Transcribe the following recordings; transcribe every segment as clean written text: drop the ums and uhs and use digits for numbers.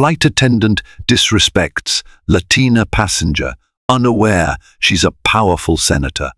Flight attendant disrespects Latina passenger, unaware she's a powerful senator.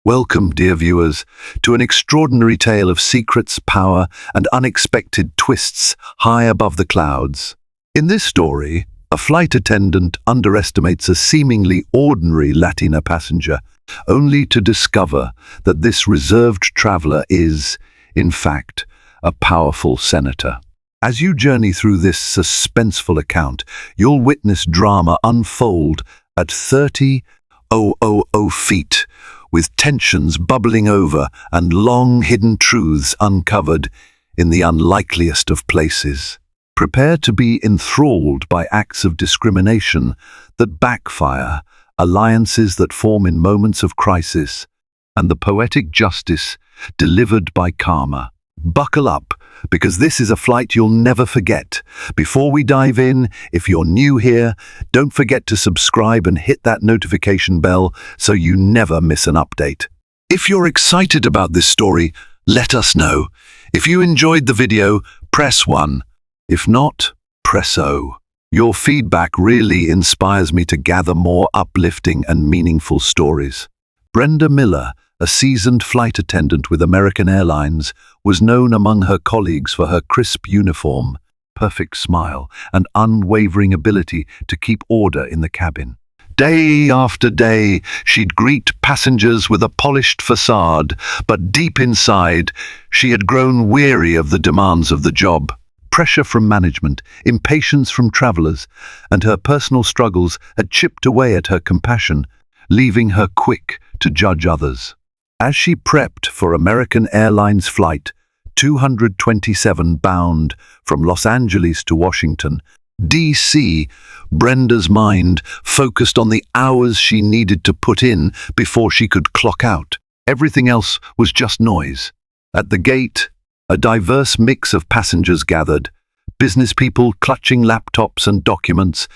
Welcome, dear viewers, to an extraordinary tale of secrets, power, and unexpected twists high above the clouds. In this story, a flight attendant underestimates a seemingly ordinary Latina passenger, only to discover that this reserved traveler is, in fact, a powerful senator. As you journey through this suspenseful account, you'll witness drama unfold at 30,000 feet, with tensions bubbling over and long hidden truths uncovered in the unlikeliest of places. Prepare to be enthralled by acts of discrimination that backfire, alliances that form in moments of crisis, and the poetic justice delivered by karma. Buckle up, because this is a flight you'll never forget. Before we dive in, if you're new here, don't forget to subscribe and hit that notification bell so you never miss an update. If you're excited about this story, let us know. If you enjoyed the video, press 1. If not, press O. Your feedback really inspires me to gather more uplifting and meaningful stories. Brenda Miller, a seasoned flight attendant with American Airlines, was known among her colleagues for her crisp uniform, perfect smile, and unwavering ability to keep order in the cabin. Day after day, she'd greet passengers with a polished facade, but deep inside, she had grown weary of the demands of the job. Pressure from management, impatience from travelers, and her personal struggles had chipped away at her compassion, leaving her quick to judge others. As she prepped for American Airlines Flight 227 bound from Los Angeles to Washington, D.C., Brenda's mind focused on the hours she needed to put in before she could clock out. Everything else was just noise. At the gate, a diverse mix of passengers gathered, business people clutching laptops and documents,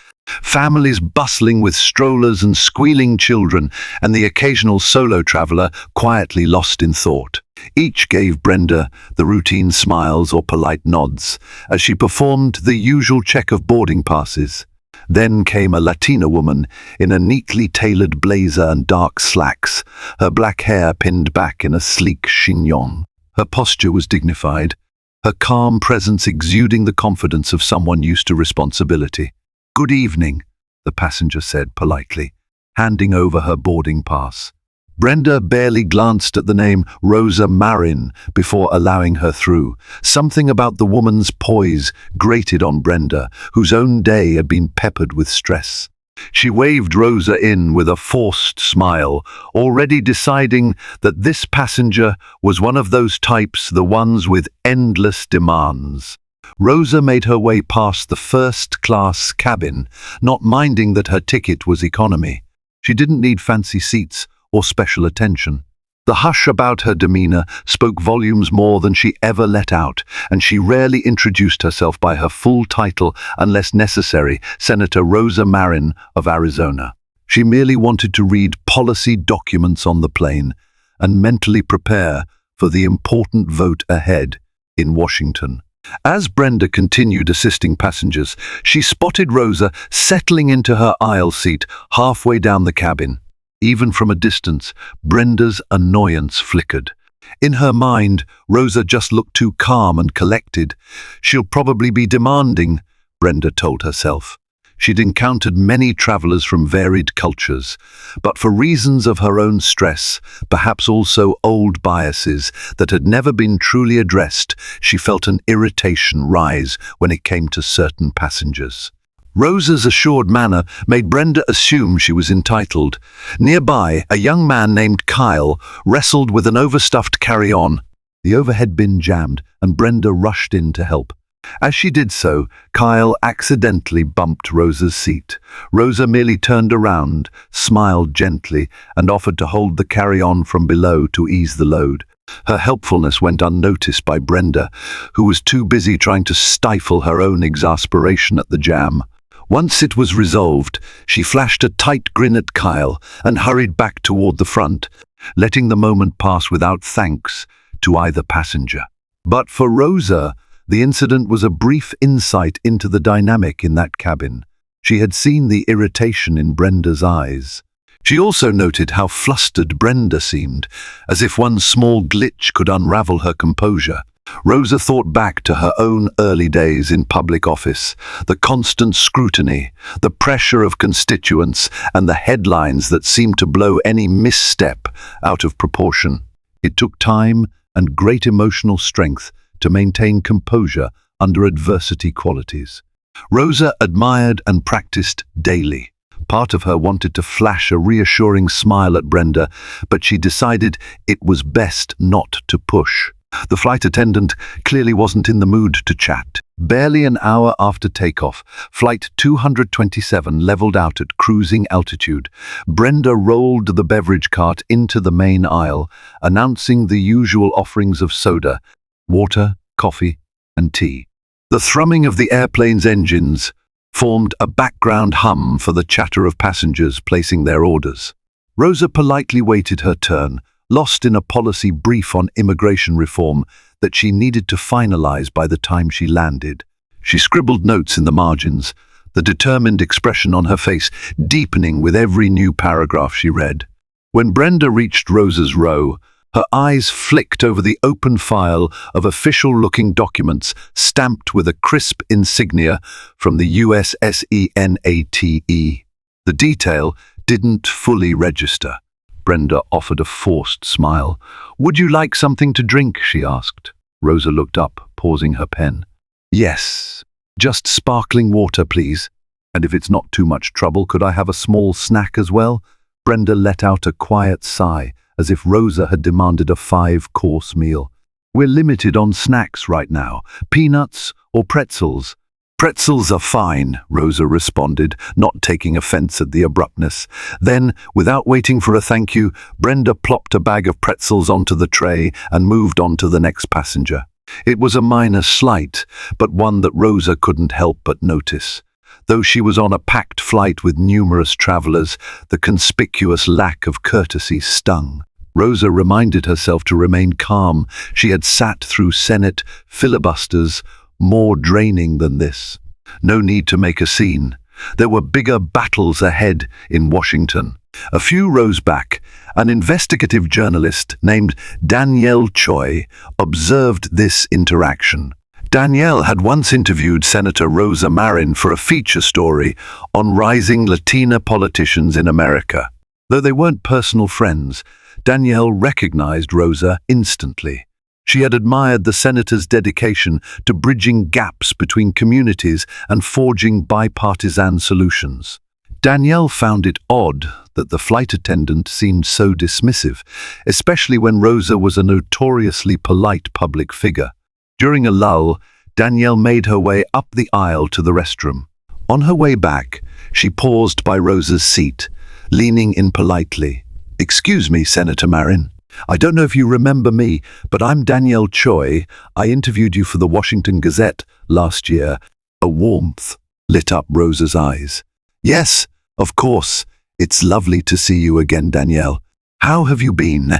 families bustling with strollers and squealing children, and the occasional solo traveler quietly lost in thought. Each gave Brenda the routine smiles or polite nods as she performed the usual check of boarding passes. Then came a Latina woman in a neatly tailored blazer and dark slacks, her black hair pinned back in a sleek chignon. Her posture was dignified, her calm presence exuding the confidence of someone used to responsibility. "Good evening," the passenger said politely, handing over her boarding pass. Brenda barely glanced at the name Rosa Marin before allowing her through. Something about the woman's poise grated on Brenda, whose own day had been peppered with stress. She waved Rosa in with a forced smile, already deciding that this passenger was one of those types, the ones with endless demands. Rosa made her way past the first-class cabin, not minding that her ticket was economy. She didn't need fancy seats or special attention. The hush about her demeanor spoke volumes more than she ever let out, and she rarely introduced herself by her full title unless necessary, Senator Rosa Marin of Arizona. She merely wanted to read policy documents on the plane and mentally prepare for the important vote ahead in Washington. As Brenda continued assisting passengers, she spotted Rosa settling into her aisle seat halfway down the cabin. Even from a distance, Brenda's annoyance flickered. In her mind, Rosa just looked too calm and collected. She'll probably be demanding, Brenda told herself. She'd encountered many travelers from varied cultures, but for reasons of her own stress, perhaps also old biases that had never been truly addressed, she felt an irritation rise when it came to certain passengers. Rosa's assured manner made Brenda assume she was entitled. Nearby, a young man named Kyle wrestled with an overstuffed carry-on. The overhead bin jammed, and Brenda rushed in to help. As she did so, Kyle accidentally bumped Rosa's seat. Rosa merely turned around, smiled gently, and offered to hold the carry-on from below to ease the load. Her helpfulness went unnoticed by Brenda, who was too busy trying to stifle her own exasperation at the jam. Once it was resolved, she flashed a tight grin at Kyle and hurried back toward the front, letting the moment pass without thanks to either passenger. But for Rosa, The incident was a brief insight into the dynamic in that cabin. She had seen the irritation in Brenda's eyes. She also noted how flustered Brenda seemed, as if one small glitch could unravel her composure. Rosa thought back to her own early days in public office, the constant scrutiny, the pressure of constituents, and the headlines that seemed to blow any misstep out of proportion. It took time and great emotional strength to maintain composure under adversity qualities. Rosa admired and practiced daily. Part of her wanted to flash a reassuring smile at Brenda, but she decided it was best not to push. The flight attendant clearly wasn't in the mood to chat. Barely an hour after takeoff, Flight 227 leveled out at cruising altitude. Brenda rolled the beverage cart into the main aisle, announcing the usual offerings of soda, water, coffee, and tea. The thrumming of the airplane's engines formed a background hum for the chatter of passengers placing their orders. Rosa politely waited her turn, lost in a policy brief on immigration reform that she needed to finalize by the time she landed. She scribbled notes in the margins, the determined expression on her face deepening with every new paragraph she read. When Brenda reached Rosa's row, her eyes flicked over the open file of official-looking documents stamped with a crisp insignia from the US Senate. The detail didn't fully register. Brenda offered a forced smile. "Would you like something to drink?" she asked. Rosa looked up, pausing her pen. "Yes, just sparkling water, please. And if it's not too much trouble, could I have a small snack as well?" Brenda let out a quiet sigh, as if Rosa had demanded a 5-course meal. "We're limited on snacks right now. Peanuts or pretzels?" "Pretzels are fine," Rosa responded, not taking offense at the abruptness. Then, without waiting for a thank you, Brenda plopped a bag of pretzels onto the tray and moved on to the next passenger. It was a minor slight, but one that Rosa couldn't help but notice. Though she was on a packed flight with numerous travelers, the conspicuous lack of courtesy stung. Rosa reminded herself to remain calm. She had sat through Senate filibusters more draining than this. No need to make a scene. There were bigger battles ahead in Washington. A few rows back, an investigative journalist named Danielle Choi observed this interaction. Danielle had once interviewed Senator Rosa Marin for a feature story on rising Latina politicians in America. Though they weren't personal friends, Danielle recognized Rosa instantly. She had admired the senator's dedication to bridging gaps between communities and forging bipartisan solutions. Danielle found it odd that the flight attendant seemed so dismissive, especially when Rosa was a notoriously polite public figure. During a lull, Danielle made her way up the aisle to the restroom. On her way back, she paused by Rosa's seat, leaning in politely. "Excuse me, Senator Marin. I don't know if you remember me, but I'm Danielle Choi. I interviewed you for the Washington Gazette last year." A warmth lit up Rosa's eyes. "Yes, of course. It's lovely to see you again, Danielle. How have you been?"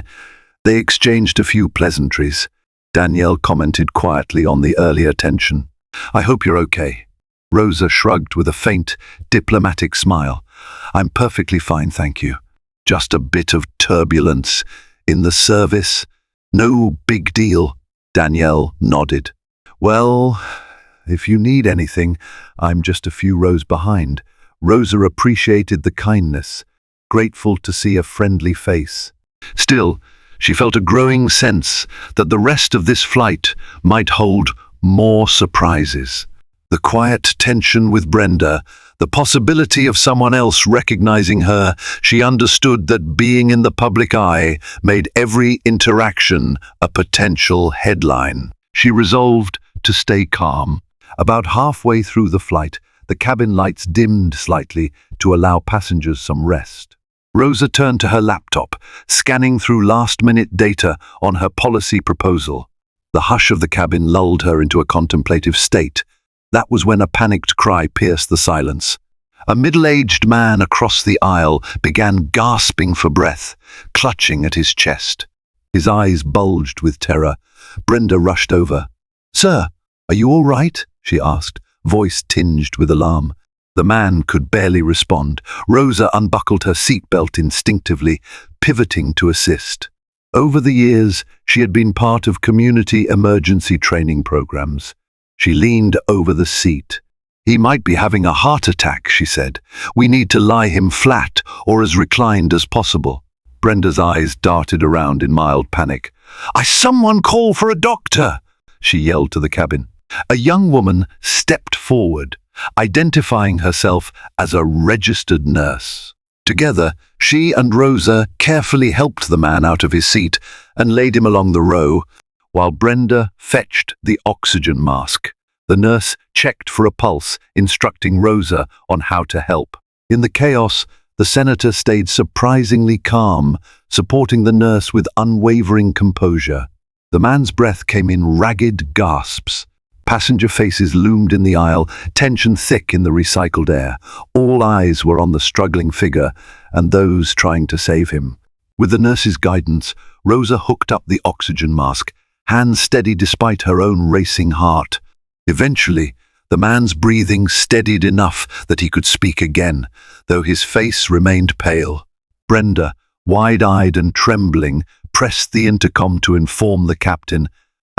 They exchanged a few pleasantries. Danielle commented quietly on the earlier tension. "I hope you're okay." Rosa shrugged with a faint, diplomatic smile. "I'm perfectly fine, thank you. Just a bit of turbulence in the service. No big deal." Danielle nodded. "Well, if you need anything, I'm just a few rows behind." Rosa appreciated the kindness, grateful to see a friendly face. Still, she felt a growing sense that the rest of this flight might hold more surprises. The quiet tension with Brenda, the possibility of someone else recognizing her. She understood that being in the public eye made every interaction a potential headline. She resolved to stay calm. About halfway through the flight, the cabin lights dimmed slightly to allow passengers some rest. Rosa turned to her laptop, scanning through last-minute data on her policy proposal. The hush of the cabin lulled her into a contemplative state. That was when a panicked cry pierced the silence. A middle-aged man across the aisle began gasping for breath, clutching at his chest. His eyes bulged with terror. Brenda rushed over. "Sir, "Are you all right?" she asked, voice tinged with alarm. The man could barely respond. Rosa unbuckled her seatbelt instinctively, pivoting to assist. Over the years, she had been part of community emergency training programs. She leaned over the seat. "He might be having a heart attack," she said. "We need to lie him flat or as reclined as possible." Brenda's eyes darted around in mild panic. Someone call for a doctor!" she yelled to the cabin. A young woman stepped forward, identifying herself as a registered nurse. Together, she and Rosa carefully helped the man out of his seat and laid him along the row, while Brenda fetched the oxygen mask. The nurse checked for a pulse, instructing Rosa on how to help. In the chaos, the senator stayed surprisingly calm, supporting the nurse with unwavering composure. The man's breath came in ragged gasps. Passenger faces loomed in the aisle, tension thick in the recycled air. All eyes were on the struggling figure and those trying to save him. With the nurse's guidance, Rosa hooked up the oxygen mask, hands steady despite her own racing heart. Eventually, the man's breathing steadied enough that he could speak again, though his face remained pale. Brenda, wide-eyed and trembling, pressed the intercom to inform the captain,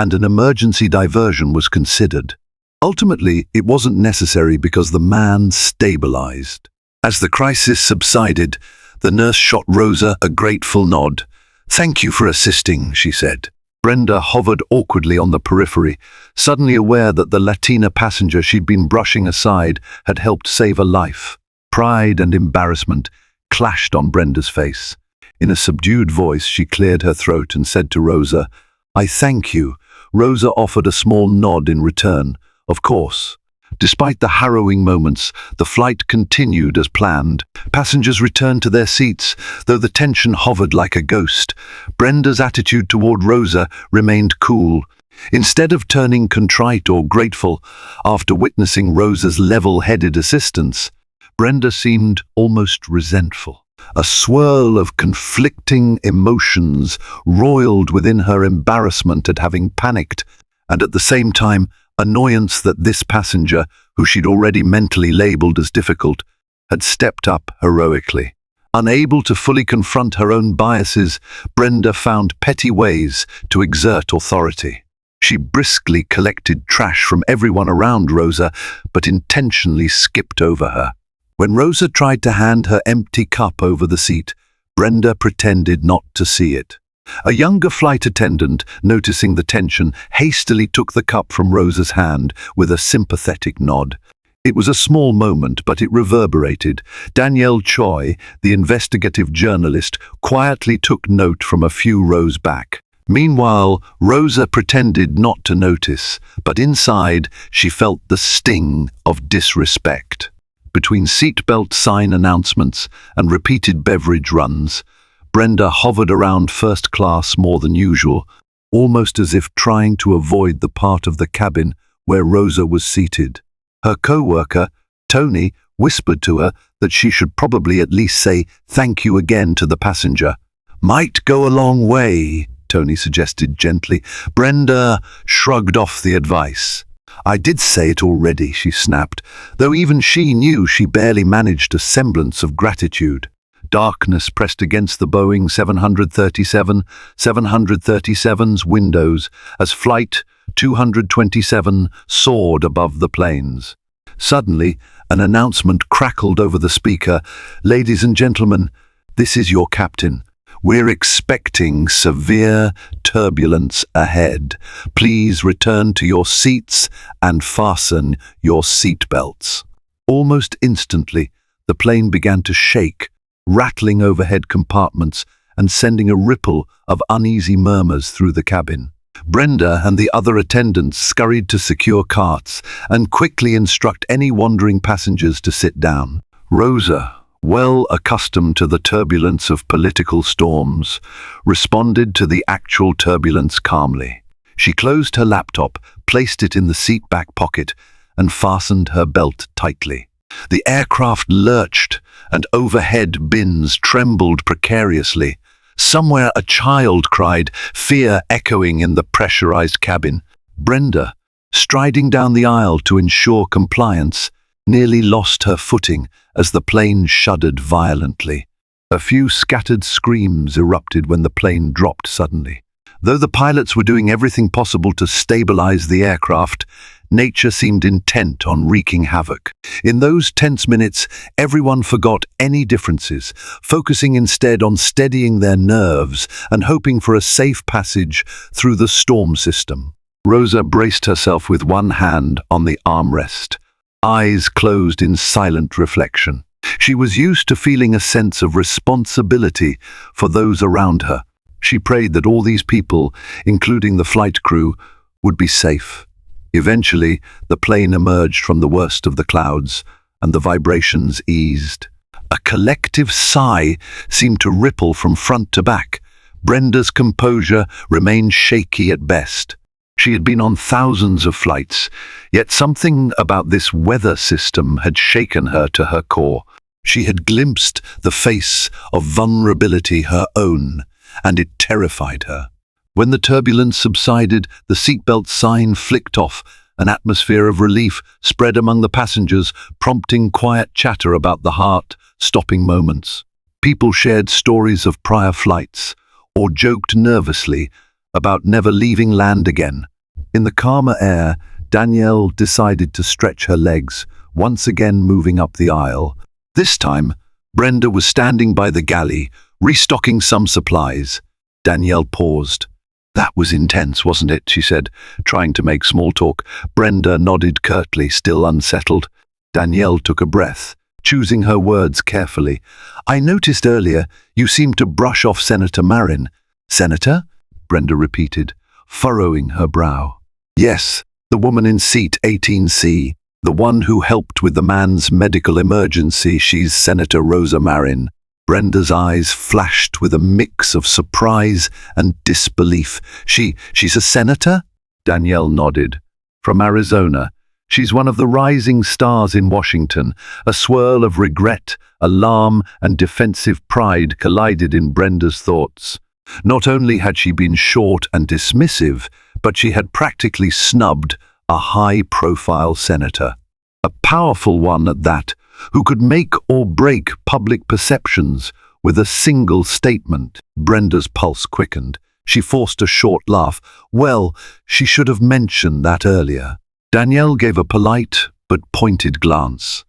and an emergency diversion was considered. Ultimately, it wasn't necessary because the man stabilized. As the crisis subsided, the nurse shot Rosa a grateful nod. "Thank you for assisting," she said. Brenda hovered awkwardly on the periphery, suddenly aware that the Latina passenger she'd been brushing aside had helped save a life. Pride and embarrassment clashed on Brenda's face. In a subdued voice, she cleared her throat and said to Rosa, "I thank you." Rosa offered a small nod in return. Of course. Despite the harrowing moments, the flight continued as planned. Passengers returned to their seats, though the tension hovered like a ghost. Brenda's attitude toward Rosa remained cool. Instead of turning contrite or grateful after witnessing Rosa's level-headed assistance, Brenda seemed almost resentful. A swirl of conflicting emotions roiled within her, embarrassment at having panicked, and at the same time, annoyance that this passenger, who she'd already mentally labeled as difficult, had stepped up heroically. Unable to fully confront her own biases, Brenda found petty ways to exert authority. She briskly collected trash from everyone around Rosa, but intentionally skipped over her. When Rosa tried to hand her empty cup over the seat, Brenda pretended not to see it. A younger flight attendant, noticing the tension, hastily took the cup from Rosa's hand with a sympathetic nod. It was a small moment, but it reverberated. Danielle Choi, the investigative journalist, quietly took note from a few rows back. Meanwhile, Rosa pretended not to notice, but inside she felt the sting of disrespect. Between seatbelt sign announcements and repeated beverage runs, Brenda hovered around first class more than usual, almost as if trying to avoid the part of the cabin where Rosa was seated. Her co-worker, Tony, whispered to her that she should probably at least say thank you again to the passenger. "Might go a long way," Tony suggested gently. Brenda shrugged off the advice. "I did say it already," she snapped, though even she knew she barely managed a semblance of gratitude. Darkness pressed against the Boeing 737's windows as Flight 227 soared above the planes. Suddenly, an announcement crackled over the speaker. "Ladies and gentlemen, this is your captain. We're expecting severe turbulence ahead. Please return to your seats and fasten your seatbelts." Almost instantly, the plane began to shake, rattling overhead compartments and sending a ripple of uneasy murmurs through the cabin. Brenda and the other attendants scurried to secure carts and quickly instruct any wandering passengers to sit down. Rosa, well accustomed to the turbulence of political storms, responded to the actual turbulence calmly. She closed her laptop, placed it in the seat back pocket, and fastened her belt tightly. The aircraft lurched, and overhead bins trembled precariously. Somewhere a child cried, fear echoing in the pressurized cabin. Brenda, striding down the aisle to ensure compliance, nearly lost her footing as the plane shuddered violently. A few scattered screams erupted when the plane dropped suddenly. Though the pilots were doing everything possible to stabilize the aircraft, nature seemed intent on wreaking havoc. In those tense minutes, everyone forgot any differences, focusing instead on steadying their nerves and hoping for a safe passage through the storm system. Rosa braced herself with one hand on the armrest, eyes closed in silent reflection. She was used to feeling a sense of responsibility for those around her. She prayed that all these people, including the flight crew, would be safe. Eventually, the plane emerged from the worst of the clouds, and the vibrations eased. A collective sigh seemed to ripple from front to back. Brenda's composure remained shaky at best. She had been on thousands of flights, yet something about this weather system had shaken her to her core. She had glimpsed the face of vulnerability her own, and it terrified her. When the turbulence subsided, the seatbelt sign flicked off. An atmosphere of relief spread among the passengers, prompting quiet chatter about the heart-stopping moments. People shared stories of prior flights, or joked nervously about never leaving land again. In the calmer air, Danielle decided to stretch her legs, once again moving up the aisle. This time, Brenda was standing by the galley, restocking some supplies. Danielle paused. "That was intense, wasn't it?" she said, trying to make small talk. Brenda nodded curtly, still unsettled. Danielle took a breath, choosing her words carefully. "I noticed earlier you seemed to brush off Senator Marin." "Senator?" Brenda repeated, furrowing her brow. "Yes, the woman in seat 18C, the one who helped with the man's medical emergency. She's Senator Rosa Marin." Brenda's eyes flashed with a mix of surprise and disbelief. She's a senator?" Danielle nodded. "From Arizona. She's one of the rising stars in Washington." A swirl of regret, alarm, and defensive pride collided in Brenda's thoughts. Not only had she been short and dismissive, but she had practically snubbed a high-profile senator. A powerful one at that, who could make or break public perceptions with a single statement. Brenda's pulse quickened. She forced a short laugh. "Well, she should have mentioned that earlier." Danielle gave a polite but pointed glance.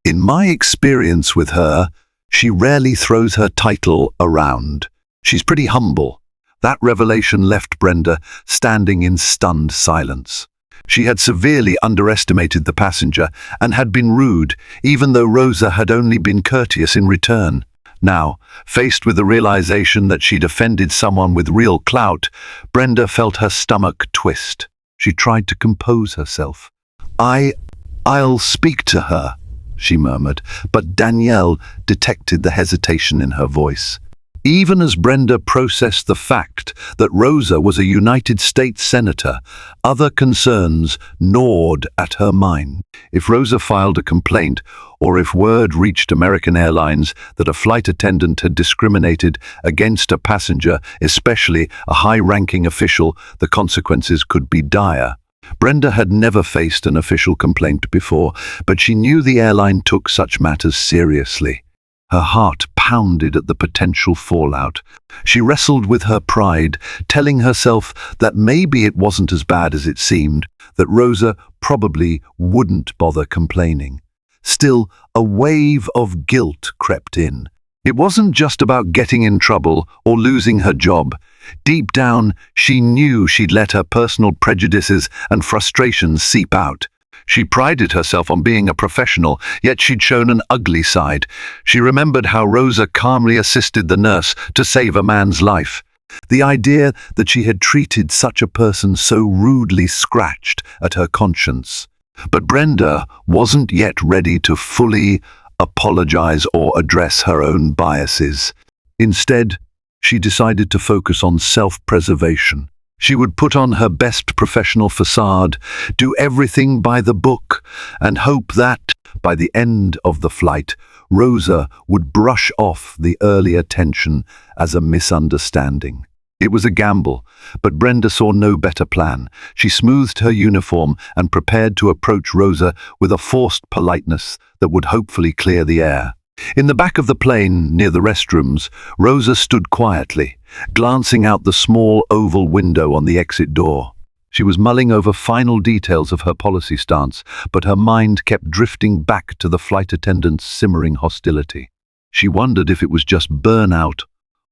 "In my experience with her, she rarely throws her title around. She's pretty humble." That revelation left Brenda standing in stunned silence. She had severely underestimated the passenger and had been rude, even though Rosa had only been courteous in return. Now, faced with the realization that she'd offended someone with real clout, Brenda felt her stomach twist. She tried to compose herself. I'll speak to her," she murmured, but Danielle detected the hesitation in her voice. Even as Brenda processed the fact that Rosa was a United States senator, other concerns gnawed at her mind. If Rosa filed a complaint, or if word reached American Airlines that a flight attendant had discriminated against a passenger, especially a high-ranking official, the consequences could be dire. Brenda had never faced an official complaint before, but she knew the airline took such matters seriously. Her heart pounded at the potential fallout. She wrestled with her pride, telling herself that maybe it wasn't as bad as it seemed, that Rosa probably wouldn't bother complaining. Still, a wave of guilt crept in. It wasn't just about getting in trouble or losing her job. Deep down, she knew she'd let her personal prejudices and frustrations seep out. She prided herself on being a professional, yet she'd shown an ugly side. She remembered how Rosa calmly assisted the nurse to save a man's life. The idea that she had treated such a person so rudely scratched at her conscience. But Brenda wasn't yet ready to fully apologize or address her own biases. Instead, she decided to focus on self-preservation. She would put on her best professional facade, do everything by the book, and hope that, by the end of the flight, Rosa would brush off the earlier tension as a misunderstanding. It was a gamble, but Brenda saw no better plan. She smoothed her uniform and prepared to approach Rosa with a forced politeness that would hopefully clear the air. In the back of the plane, near the restrooms, Rosa stood quietly, glancing out the small oval window on the exit door. She was mulling over final details of her policy stance, but her mind kept drifting back to the flight attendant's simmering hostility. She wondered if it was just burnout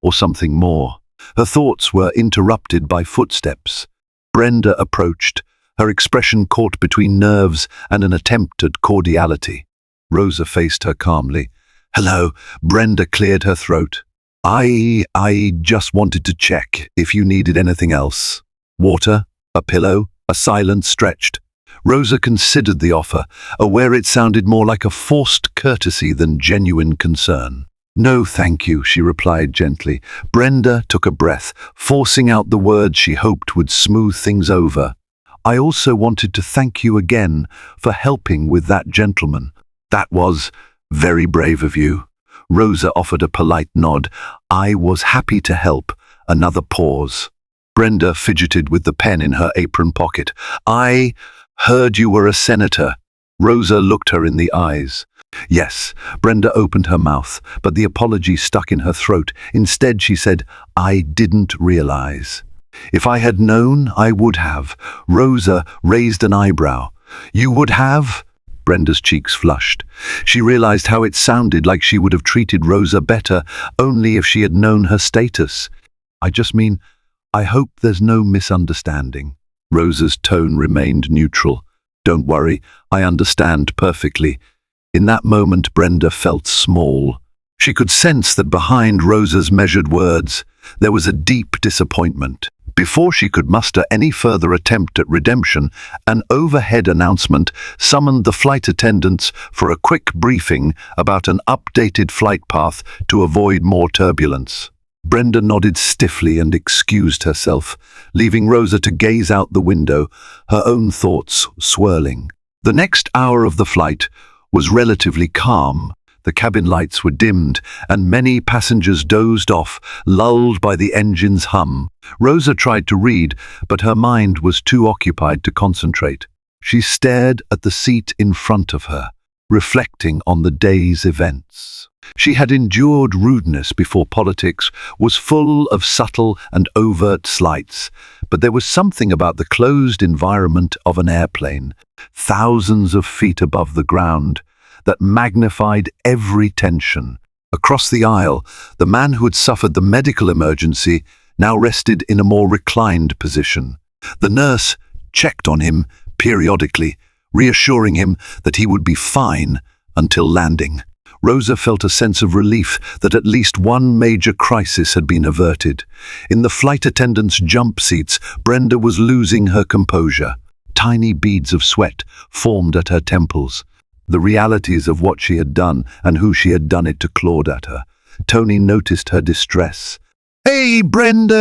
or something more. Her thoughts were interrupted by footsteps. Brenda approached, her expression caught between nerves and an attempt at cordiality. Rosa faced her calmly. "Hello," Brenda cleared her throat. I just wanted to check if you needed anything else. Water? A pillow? A silence stretched. Rosa considered the offer, aware it sounded more like a forced courtesy than genuine concern. "No, thank you," she replied gently. Brenda took a breath, forcing out the words she hoped would smooth things over. "I also wanted to thank you again for helping with that gentleman. That was very brave of you." Rosa offered a polite nod. "I was happy to help." Another pause. Brenda fidgeted with the pen in her apron pocket. "I heard you were a senator." Rosa looked her in the eyes. "Yes." Brenda opened her mouth, but the apology stuck in her throat. Instead, she said, "I didn't realize." "If I had known, I would have." Rosa raised an eyebrow. "You would have?" Brenda's cheeks flushed. She realized how it sounded like she would have treated Rosa better only if she had known her status. "I just mean, I hope there's no misunderstanding." Rosa's tone remained neutral. "Don't worry, I understand perfectly." In that moment, Brenda felt small. She could sense that behind Rosa's measured words, there was a deep disappointment. Before she could muster any further attempt at redemption, an overhead announcement summoned the flight attendants for a quick briefing about an updated flight path to avoid more turbulence. Brenda nodded stiffly and excused herself, leaving Rosa to gaze out the window, her own thoughts swirling. The next hour of the flight was relatively calm. The cabin lights were dimmed, and many passengers dozed off, lulled by the engine's hum. Rosa tried to read, but her mind was too occupied to concentrate. She stared at the seat in front of her, reflecting on the day's events. She had endured rudeness before politics was full of subtle and overt slights, but there was something about the closed environment of an airplane, thousands of feet above the ground, that magnified every tension. Across the aisle, the man who had suffered the medical emergency now rested in a more reclined position. The nurse checked on him periodically, reassuring him that he would be fine until landing. Rosa felt a sense of relief that at least one major crisis had been averted. In the flight attendants' jump seats, Brenda was losing her composure. Tiny beads of sweat formed at her temples. The realities of what she had done and who she had done it to clawed at her. Tony noticed her distress. "Hey, Brenda!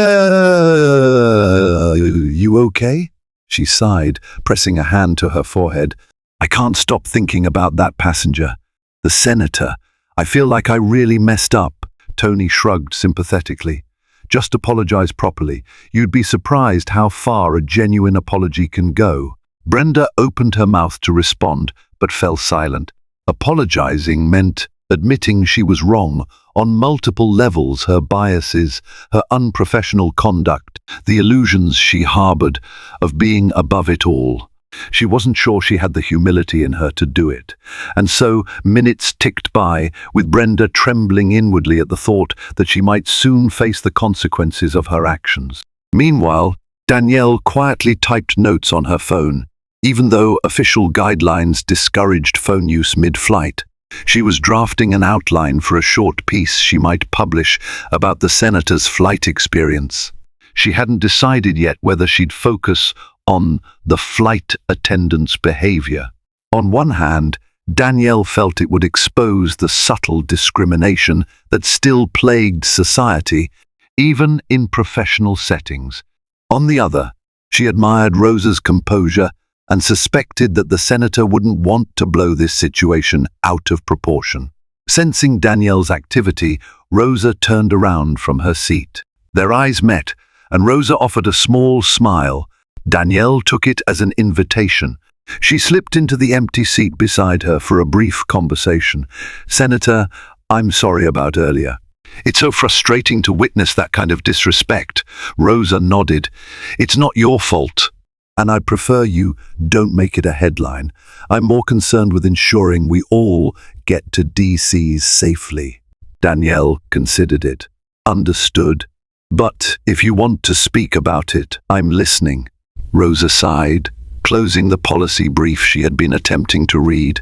You okay?" She sighed, pressing a hand to her forehead. "I can't stop thinking about that passenger. The senator. I feel like I really messed up." Tony shrugged sympathetically. "Just apologize properly. You'd be surprised how far a genuine apology can go." Brenda opened her mouth to respond, but fell silent. Apologizing meant admitting she was wrong on multiple levels: her biases, her unprofessional conduct, the illusions she harbored of being above it all. She wasn't sure she had the humility in her to do it. And so minutes ticked by, with Brenda trembling inwardly at the thought that she might soon face the consequences of her actions. Meanwhile, Danielle quietly typed notes on her phone. Even though official guidelines discouraged phone use mid-flight, she was drafting an outline for a short piece she might publish about the senator's flight experience. She hadn't decided yet whether she'd focus on the flight attendant's behavior. On one hand, Danielle felt it would expose the subtle discrimination that still plagued society, even in professional settings. On the other, she admired Rosa's composure and suspected that the senator wouldn't want to blow this situation out of proportion. Sensing Danielle's activity, Rosa turned around from her seat. Their eyes met, and Rosa offered a small smile. Danielle took it as an invitation. She slipped into the empty seat beside her for a brief conversation. "Senator, I'm sorry about earlier. It's so frustrating to witness that kind of disrespect." Rosa nodded. "It's not your fault, and I'd prefer you don't make it a headline. I'm more concerned with ensuring we all get to DC's safely." Danielle considered it. "Understood. But if you want to speak about it, I'm listening." Rosa sighed, closing the policy brief she had been attempting to read.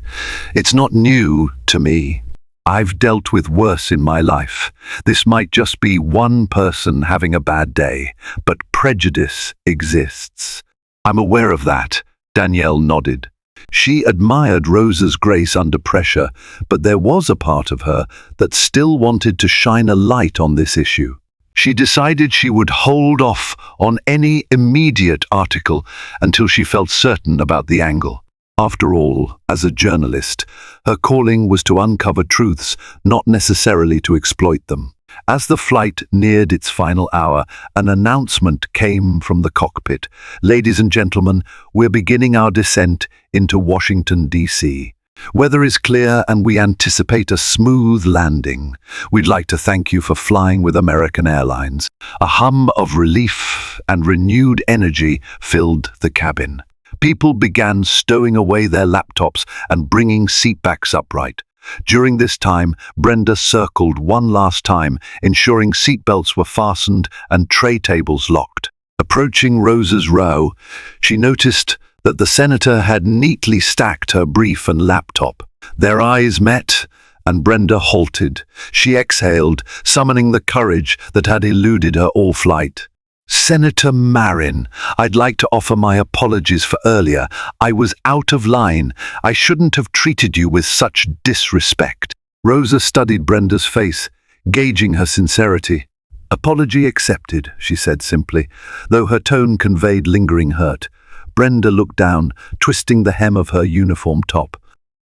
"It's not new to me. I've dealt with worse in my life. This might just be one person having a bad day, but prejudice exists." "I'm aware of that," Danielle nodded. She admired Rosa's grace under pressure, but there was a part of her that still wanted to shine a light on this issue. She decided she would hold off on any immediate article until she felt certain about the angle. After all, as a journalist, her calling was to uncover truths, not necessarily to exploit them. As the flight neared its final hour, an announcement came from the cockpit. "Ladies and gentlemen, we're beginning our descent into Washington, D.C. Weather is clear and we anticipate a smooth landing. We'd like to thank you for flying with American Airlines." A hum of relief and renewed energy filled the cabin. People began stowing away their laptops and bringing seatbacks upright. During this time, Brenda circled one last time, ensuring seatbelts were fastened and tray tables locked. Approaching Rosa's row, she noticed that the senator had neatly stacked her brief and laptop. Their eyes met, and Brenda halted. She exhaled, summoning the courage that had eluded her all flight. "Senator Marin, I'd like to offer my apologies for earlier. I was out of line. I shouldn't have treated you with such disrespect." Rosa studied Brenda's face, gauging her sincerity. "Apology accepted," she said simply, though her tone conveyed lingering hurt. Brenda looked down, twisting the hem of her uniform top.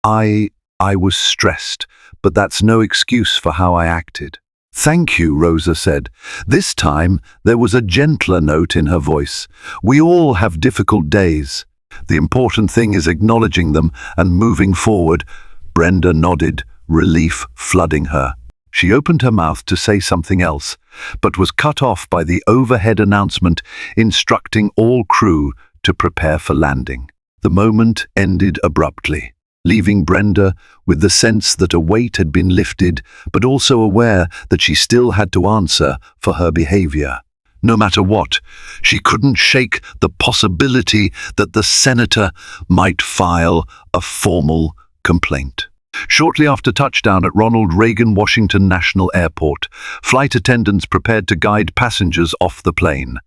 I was stressed, but that's no excuse for how I acted." "Thank you," Rosa said. This time, there was a gentler note in her voice. "We all have difficult days. The important thing is acknowledging them and moving forward." Brenda nodded, relief flooding her. She opened her mouth to say something else, but was cut off by the overhead announcement instructing all crew to prepare for landing. The moment ended abruptly, leaving Brenda with the sense that a weight had been lifted, but also aware that she still had to answer for her behavior. No matter what, she couldn't shake the possibility that the senator might file a formal complaint. Shortly after touchdown at Ronald Reagan Washington National Airport, flight attendants prepared to guide passengers off the plane.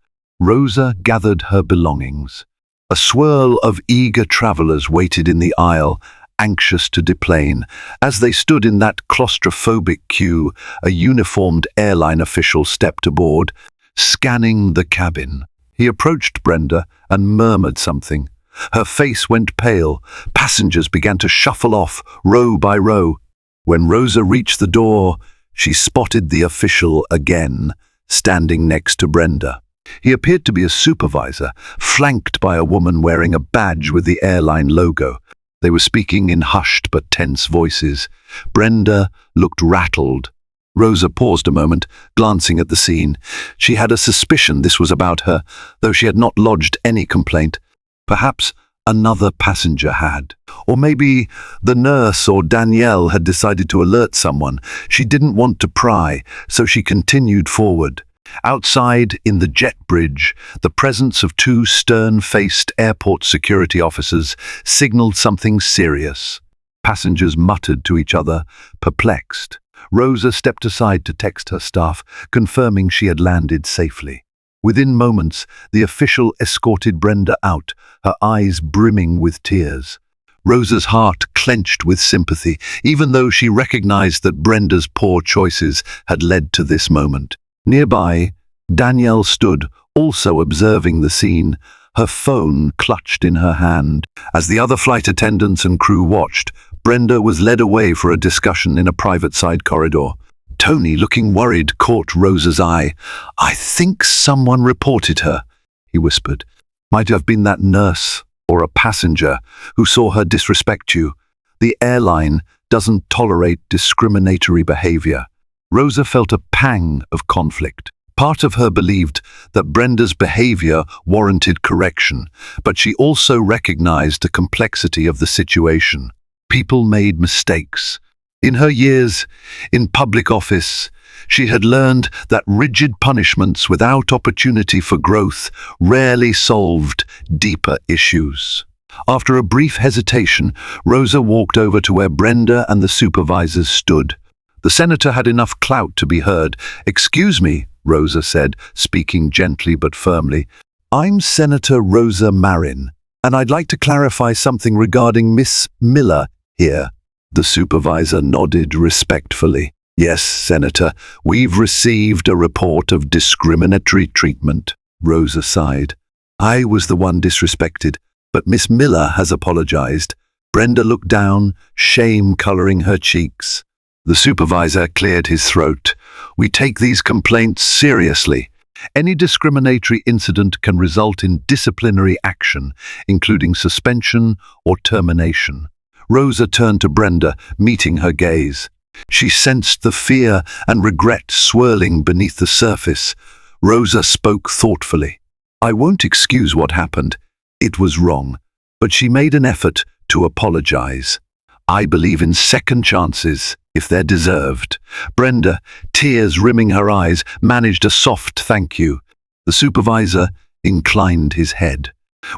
Rosa gathered her belongings. A swirl of eager travelers waited in the aisle, anxious to deplane. As they stood in that claustrophobic queue, a uniformed airline official stepped aboard, scanning the cabin. He approached Brenda and murmured something. Her face went pale. Passengers began to shuffle off, row by row. When Rosa reached the door, she spotted the official again, standing next to Brenda. He appeared to be a supervisor, flanked by a woman wearing a badge with the airline logo. They were speaking in hushed but tense voices. Brenda looked rattled. Rosa paused a moment, glancing at the scene. She had a suspicion this was about her, though she had not lodged any complaint. Perhaps another passenger had. Or maybe the nurse or Danielle had decided to alert someone. She didn't want to pry, so she continued forward. Outside, in the jet bridge, the presence of two stern-faced airport security officers signaled something serious. Passengers muttered to each other, perplexed. Rosa stepped aside to text her staff, confirming she had landed safely. Within moments, the official escorted Brenda out, her eyes brimming with tears. Rosa's heart clenched with sympathy, even though she recognized that Brenda's poor choices had led to this moment. Nearby, Danielle stood, also observing the scene, her phone clutched in her hand. As the other flight attendants and crew watched, Brenda was led away for a discussion in a private side corridor. Tony, looking worried, caught Rosa's eye. "I think someone reported her," he whispered. "Might have been that nurse or a passenger who saw her disrespect you. The airline doesn't tolerate discriminatory behavior." Rosa felt a pang of conflict. Part of her believed that Brenda's behavior warranted correction, but she also recognized the complexity of the situation. People made mistakes. In her years in public office, she had learned that rigid punishments without opportunity for growth rarely solved deeper issues. After a brief hesitation, Rosa walked over to where Brenda and the supervisors stood. The senator had enough clout to be heard. "Excuse me," Rosa said, speaking gently but firmly. "I'm Senator Rosa Marin, and I'd like to clarify something regarding Miss Miller here." The supervisor nodded respectfully. "Yes, Senator, we've received a report of discriminatory treatment." Rosa sighed. "I was the one disrespected, but Miss Miller has apologized." Brenda looked down, shame coloring her cheeks. The supervisor cleared his throat. "We take these complaints seriously. Any discriminatory incident can result in disciplinary action, including suspension or termination." Rosa turned to Brenda, meeting her gaze. She sensed the fear and regret swirling beneath the surface. Rosa spoke thoughtfully. "I won't excuse what happened. It was wrong. But she made an effort to apologize. I believe in second chances, if they're deserved." Brenda, tears rimming her eyes, managed a soft thank you. The supervisor inclined his head.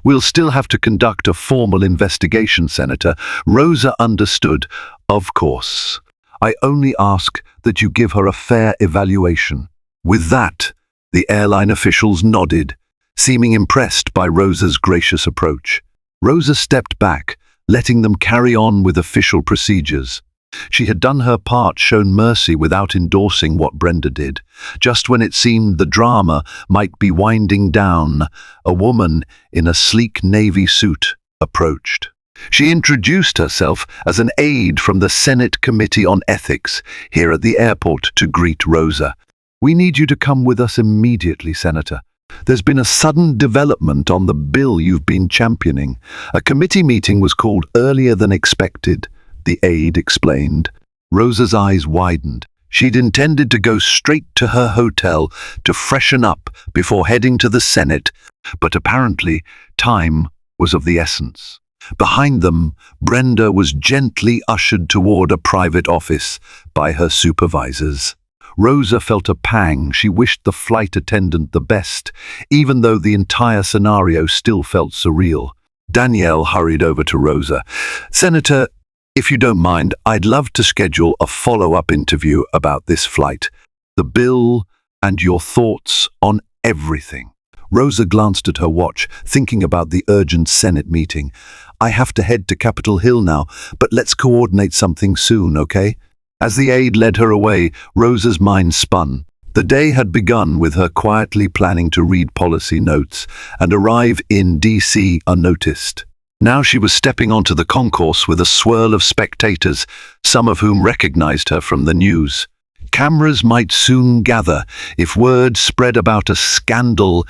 "We'll still have to conduct a formal investigation, Senator." Rosa understood. "Of course. I only ask that you give her a fair evaluation." With that, the airline officials nodded, seeming impressed by Rosa's gracious approach. Rosa stepped back, letting them carry on with official procedures. She had done her part, shown mercy without endorsing what Brenda did. Just when it seemed the drama might be winding down, a woman in a sleek navy suit approached. She introduced herself as an aide from the Senate Committee on Ethics here at the airport to greet Rosa. "We need you to come with us immediately, Senator. There's been a sudden development on the bill you've been championing. A committee meeting was called earlier than expected," the aide explained. Rosa's eyes widened. She'd intended to go straight to her hotel to freshen up before heading to the Senate, but apparently time was of the essence. Behind them, Brenda was gently ushered toward a private office by her supervisors. Rosa felt a pang. She wished the flight attendant the best, even though the entire scenario still felt surreal. Danielle hurried over to Rosa. "Senator, if you don't mind, I'd love to schedule a follow-up interview about this flight, the bill, and your thoughts on everything." Rosa glanced at her watch, thinking about the urgent Senate meeting. "I have to head to Capitol Hill now, but let's coordinate something soon, okay?" As the aide led her away, Rosa's mind spun. The day had begun with her quietly planning to read policy notes and arrive in D.C. unnoticed. Now she was stepping onto the concourse with a swirl of spectators, some of whom recognized her from the news. Cameras might soon gather if word spread about a scandal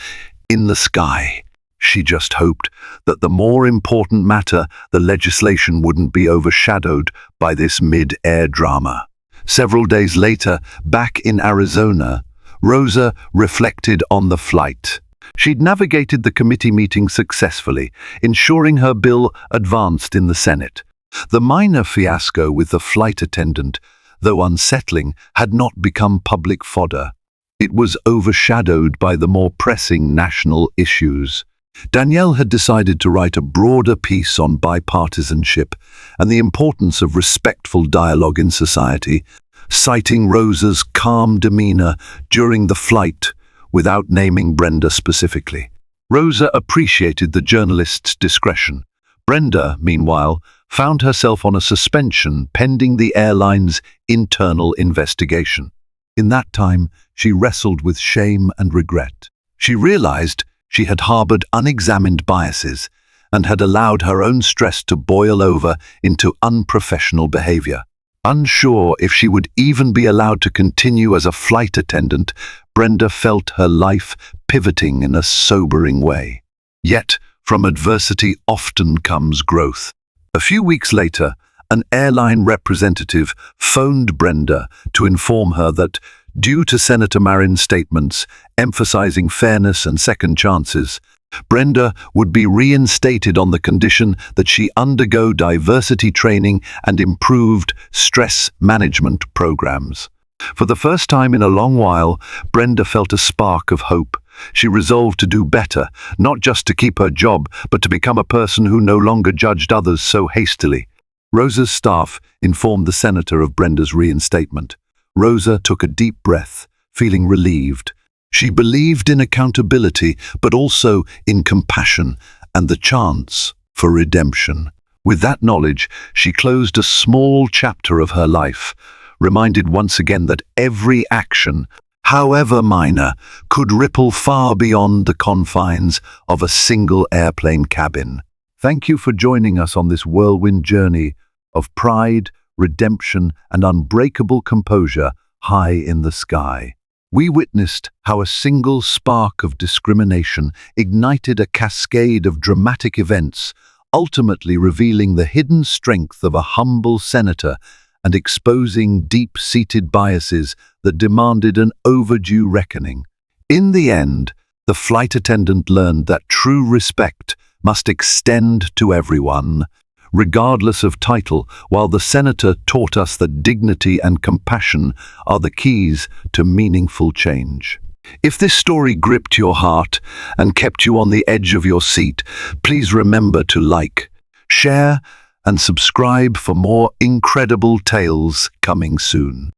in the sky. She just hoped that the more important matter, the legislation, wouldn't be overshadowed by this mid-air drama. Several days later, back in Arizona, Rosa reflected on the flight. She'd navigated the committee meeting successfully, ensuring her bill advanced in the Senate. The minor fiasco with the flight attendant, though unsettling, had not become public fodder. It was overshadowed by the more pressing national issues. Danielle had decided to write a broader piece on bipartisanship and the importance of respectful dialogue in society, citing Rosa's calm demeanor during the flight without naming Brenda specifically. Rosa appreciated the journalist's discretion. Brenda, meanwhile, found herself on a suspension pending the airline's internal investigation. In that time, she wrestled with shame and regret. She realized she had harbored unexamined biases and had allowed her own stress to boil over into unprofessional behavior. Unsure if she would even be allowed to continue as a flight attendant, Brenda felt her life pivoting in a sobering way. Yet, from adversity often comes growth. A few weeks later, an airline representative phoned Brenda to inform her that, due to Senator Marin's statements emphasizing fairness and second chances, Brenda would be reinstated on the condition that she undergo diversity training and improved stress management programs. For the first time in a long while, Brenda felt a spark of hope. She resolved to do better, not just to keep her job, but to become a person who no longer judged others so hastily. Rosa's staff informed the senator of Brenda's reinstatement. Rosa took a deep breath, feeling relieved. She believed in accountability, but also in compassion and the chance for redemption. With that knowledge, she closed a small chapter of her life, reminded once again that every action, however minor, could ripple far beyond the confines of a single airplane cabin. Thank you for joining us on this whirlwind journey of pride, redemption, and unbreakable composure high in the sky. We witnessed how a single spark of discrimination ignited a cascade of dramatic events, ultimately revealing the hidden strength of a humble senator and exposing deep-seated biases that demanded an overdue reckoning. In the end, the flight attendant learned that true respect must extend to everyone, regardless of title, while the senator taught us that dignity and compassion are the keys to meaningful change. If this story gripped your heart and kept you on the edge of your seat, please remember to like, share, and subscribe for more incredible tales coming soon.